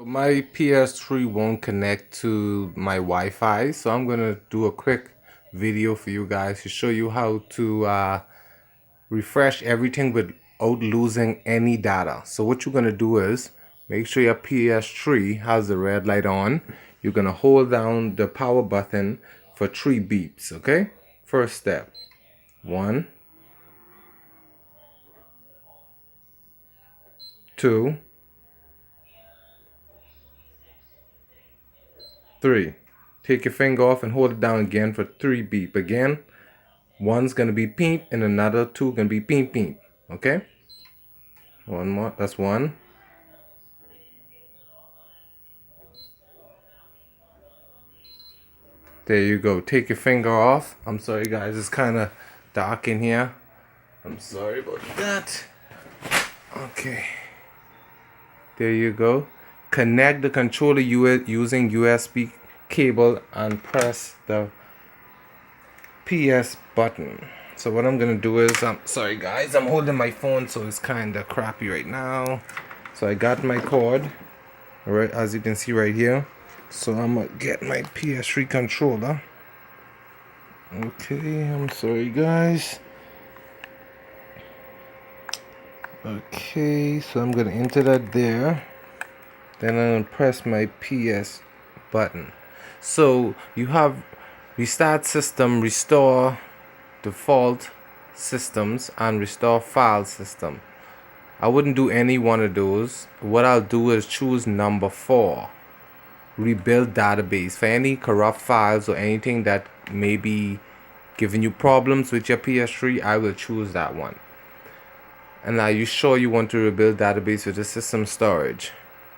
My PS3 won't connect to my Wi-Fi, so I'm gonna do a quick video for you guys to show you how to refresh everything without losing any data. So what you're gonna do is make sure your PS3 has the red light on. You're gonna hold down the power button for 3 beeps, okay? First step. 1, 2, 3. Take your finger off and hold it down again for 3 beep. Again, one's gonna be pink and another two gonna be pink pink. Okay? One more. That's one. There you go. Take your finger off. I'm sorry guys, it's kinda dark in here. I'm sorry about that. Okay. There you go. Connect the controller using USB cable and press the PS button. So what I'm gonna do is, I'm sorry guys, I'm holding my phone so it's kinda crappy right now. So I got my cord, right, as you can see right here. So I'm gonna get my PS3 controller. Okay, I'm sorry guys. Okay, so I'm gonna enter that there. Then I'm gonna press my PS button. So you have restart system, restore default systems, and restore file system. I wouldn't do any one of those. What I'll do is choose number 4, rebuild database. For any corrupt files or anything that may be giving you problems with your PS3, I will choose that one. And are you sure you want to rebuild database with the system storage?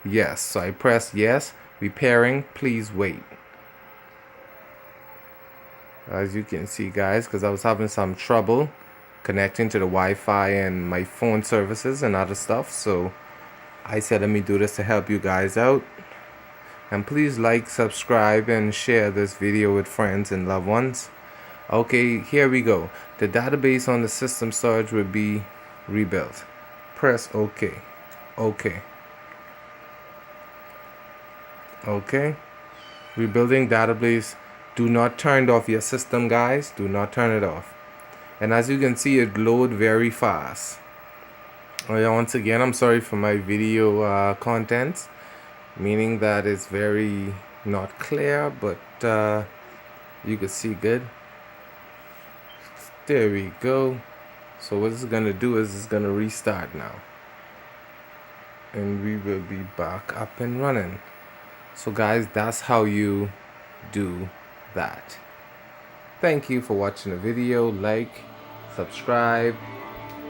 Yes. So I press yes. Repairing, please wait. As you can see guys, because I was having some trouble connecting to the Wi-Fi and my phone services and other stuff, so I said let me do this to help you guys out. And please like, subscribe, and share this video with friends and loved ones. Okay, here we go. The database on the system storage will be rebuilt. Press OK. OK. OK. Rebuilding database. Do not turn off your system guys. Do not turn it off. And as you can see, it load very fast. Once again, I'm sorry for my video contents, meaning that it's very not clear, but you can see good. There we go. So what it's gonna do is it's gonna restart now, and we will be back up and running. So guys, that's how you do that. Thank you for watching the video. Like, subscribe,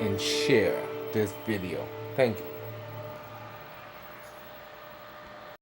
and share this video. Thank you.